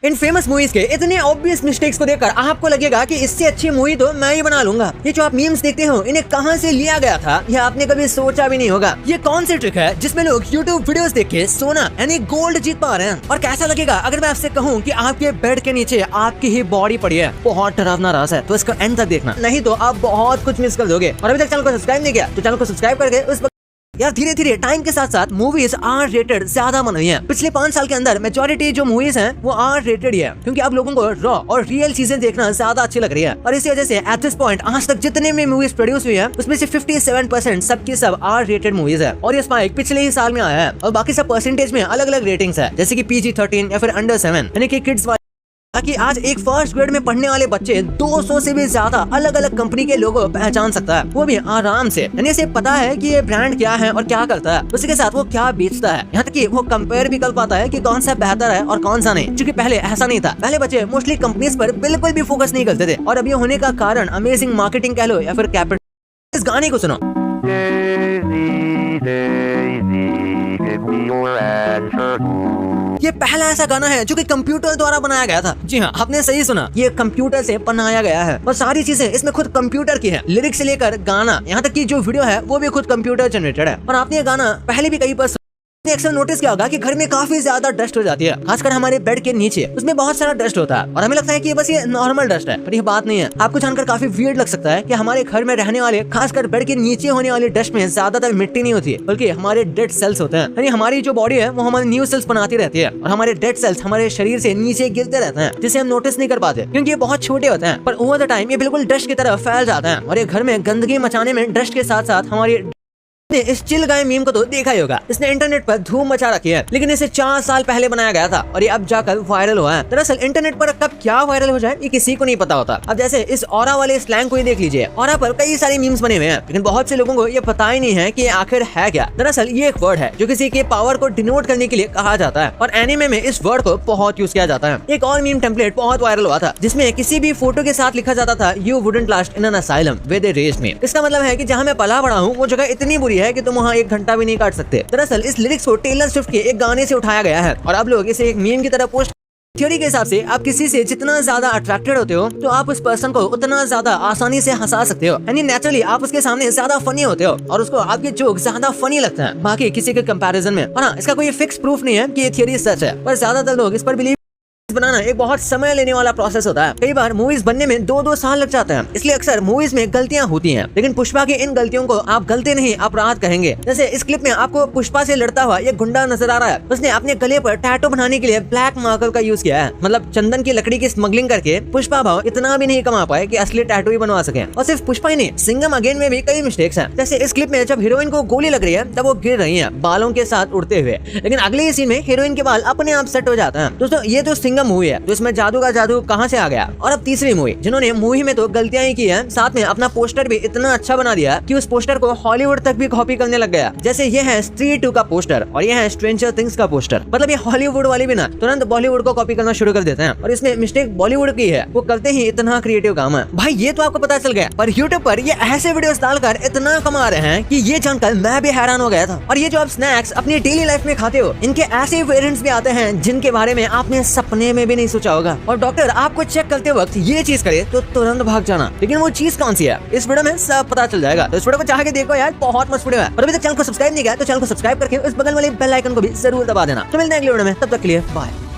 इन famous movies के इतने obvious mistakes को देखकर आपको लगेगा कि इससे अच्छी मूवी तो मैं ही बना लूंगा। ये जो आप मीम्स देखते हो इन्हें कहां से लिया गया था ये आपने कभी सोचा भी नहीं होगा। ये कौन सी ट्रिक है जिसमें लोग YouTube वीडियोस देख के सोना यानी गोल्ड जीत पा रहे हैं। और कैसा लगेगा अगर मैं आपसे कहूँ कि आपके बेड के नीचे आपकी ही बॉडी पड़ी है। बहुत डरावना राज है, तो इसका एंड तक देखना, नहीं तो आप बहुत कुछ मिस कर दोगे। और अभी तक चैनल को सब्सक्राइब नहीं किया तो चैनल को सब्सक्राइब करके उस यार धीरे धीरे टाइम के साथ साथ मूवीज आर रेटेड ज्यादा बन रही हैं। पिछले 5 साल के अंदर मेजॉरिटी जो मूवीज हैं वो आर रेटेड ही है, क्योंकि आप लोगों को रॉ और रियल चीजें देखना ज्यादा अच्छी लग रही है। और इसी वजह से एट दिस पॉइंट आज तक जितने भी मूवीज प्रोड्यूस हुई है उसमें से 57% सबकी सब आर रेटेड मूवीज है। और ये स्पाइक पिछले ही साल में आया है। और बाकी सब परसेंटेज में अलग अलग रेटिंग्स है, जैसे की PG-13 या फिर अंडर 7 यानी कि किड्स। ताकि आज एक फर्स्ट ग्रेड में पढ़ने वाले बच्चे 200 से भी ज्यादा अलग अलग कंपनी के लोगो पहचान सकता है, वो भी आराम से। यानी इसे पता है कि ये ब्रांड क्या है और क्या करता है, उसी के साथ वो क्या बेचता है। यहाँ तक कि वो कंपेयर भी कर पाता है कि कौन सा बेहतर है और कौन सा नहीं, क्योंकि पहले ऐसा नहीं था। पहले बच्चे मोस्टली कंपनीज पर बिल्कुल भी फोकस नहीं करते थे, और अब ये होने का कारण अमेजिंग मार्केटिंग कह लो या फिर कैपिटल। इस गाने को सुनो। ये पहला ऐसा गाना है जो कि कंप्यूटर द्वारा बनाया गया था। जी हाँ, आपने सही सुना, ये कंप्यूटर से बनाया गया है और सारी चीजें इसमें खुद कंप्यूटर की है। लिरिक्स से लेकर गाना, यहाँ तक कि जो वीडियो है वो भी खुद कंप्यूटर जनरेटेड है। और आपने ये गाना पहले भी कई बार अक्सर नोटिस किया होगा कि घर में काफी ज्यादा डस्ट हो जाती है, खासकर हमारे बेड के नीचे, उसमें बहुत सारा डस्ट होता है और हमें लगता है कि बस ये नॉर्मल डस्ट है, पर ये बात नहीं है। आपको जानकर काफी वियर्ड लग सकता है कि हमारे घर में रहने वाले खासकर बेड के नीचे होने वाले डस्ट में ज्यादातर मिट्टी नहीं होती है, बल्कि हमारे डेड सेल्स होते हैं। यानी हमारी जो बॉडी है वो हमारे न्यू सेल्स बनाती रहती है, और हमारे डेड सेल्स हमारे शरीर से नीचे गिरते रहते हैं, जिसे हम नोटिस नहीं कर पाते क्योंकि ये बहुत छोटे होते हैं। पर ओवर द टाइम ये बिल्कुल डस्ट की तरह फैल जाते हैं, और ये घर में गंदगी मचाने में डस्ट के साथ साथ हमारी इस चिल गाय मीम को तो देखा ही होगा। इसने इंटरनेट पर धूम मचा रखी है, लेकिन इसे 4 साल पहले बनाया गया था और ये अब जाकर वायरल हुआ है। दरअसल इंटरनेट पर कब क्या वायरल हो जाए ये किसी को नहीं पता होता। अब जैसे इस ऑरा वाले स्लैंग को ही देख लीजिए। ऑरा पर कई सारे मीम्स बने हुए हैं, लेकिन बहुत से लोगों को ये पता ही नहीं है कि आखिर है क्या। दरअसल ये एक वर्ड है जो किसी के पावर को डिनोट करने के लिए कहा जाता है, और एनिमे में इस वर्ड को बहुत यूज किया जाता है। एक और मीम टेम्पलेट बहुत वायरल हुआ था, जिसमें किसी भी फोटो के साथ लिखा जाता था you wouldn't last in an asylum where they raised me. इसका मतलब है कि जहाँ मैं पला बड़ा हूँ वो जगह इतनी बुरी है कि तुम वहाँ एक घंटा भी नहीं काट सकते। दरअसल इस लिरिक्स को टेलर स्विफ्ट के एक गाने से उठाया गया है, और अब लोग इसे एक मीम की तरह पोस्ट। थ्योरी के हिसाब से आप किसी से जितना ज्यादा अट्रैक्टेड होते हो तो आप उस पर्सन को उतना ज्यादा आसानी से हंसा सकते हो। यानी नेचुरली आप उसके सामने ज्यादा फनी होते हो और उसको आपके जोक ज्यादा फनी लगते हैं बाकी किसी के कंपैरिजन में। और हाँ, इसका कोई फिक्स प्रूफ नहीं है कि ये थ्योरी सच है, पर ज्यादातर लोग इस पर बिलीव बनाना एक बहुत समय लेने वाला प्रोसेस होता है। कई बार मूवीज बनने में 2-2 साल लग जाते हैं, इसलिए अक्सर मूवीज में गलतियां होती हैं। लेकिन पुष्पा की इन गलतियों को आप गलती नहीं अपराध कहेंगे। जैसे इस क्लिप में आपको पुष्पा से लड़ता हुआ एक गुंडा नजर आ रहा है। उसने अपने गले पर टैटू बनाने के लिए ब्लैक मार्कर का यूज किया है, मतलब चंदन की लकड़ी की स्मगलिंग करके पुष्पा भाव इतना भी नहीं कमा पाए कि असली टैटू ही बनवा सके। और सिर्फ पुष्पा ही नहीं, सिंघम अगेन में भी कई मिस्टेक्स हैं। जैसे इस क्लिप में जब हीरोइन को गोली लग रही है तब वो गिर रही है बालों के साथ उड़ते हुए, लेकिन अगले ही सीन में हीरोइन के बाल अपने आप सेट हो जाते हैं। दोस्तों ये तो सिंघम मूवी है, तो इसमें जादू का जादू कहाँ से आ गया। और अब तीसरी मूवी, जिन्होंने मूवी में तो गलतियां ही की है, साथ में अपना पोस्टर भी इतना अच्छा बना दिया कि उस पोस्टर को हॉलीवुड तक भी कॉपी करने लग गया। जैसे ये है स्त्री 2 का पोस्टर और ये है स्ट्रेंजर थिंग्स का पोस्टर। मतलब ये हॉलीवुड वाले भी ना तुरंत बॉलीवुड को कॉपी करना शुरू कर देते हैं, और इसमें मिस्टेक बॉलीवुड की है, वो करते ही इतना क्रिएटिव काम है। भाई ये तो आपको पता चल गया, पर यूट्यूब पर ये ऐसे वीडियोस डालकर इतना कमा रहे हैं कि ये जानकर मैं भी हैरान हो गया था। और ये जो आप स्नैक्स अपनी डेली लाइफ में खाते हो, इनके ऐसे वेरिएंट्स भी आते हैं जिनके बारे में आपने सपने में भी नहीं सोचा होगा। और डॉक्टर आपको चेक करते वक्त ये चीज करे तो तुरंत भाग जाना, लेकिन वो चीज कौन सी है इस वीडियो में सब पता चल जाएगा। तो इस वीडियो को चाह के देखो यार, बहुत मस्त वीडियो है। और अभी तक चैनल को सब्सक्राइब नहीं किया तो चैनल को सब्सक्राइब करके उस बगल वाले बेल आइकन को भी जरूर दबा देना। तो मिलते हैं अगले वीडियो में, तब तक के लिए बाय।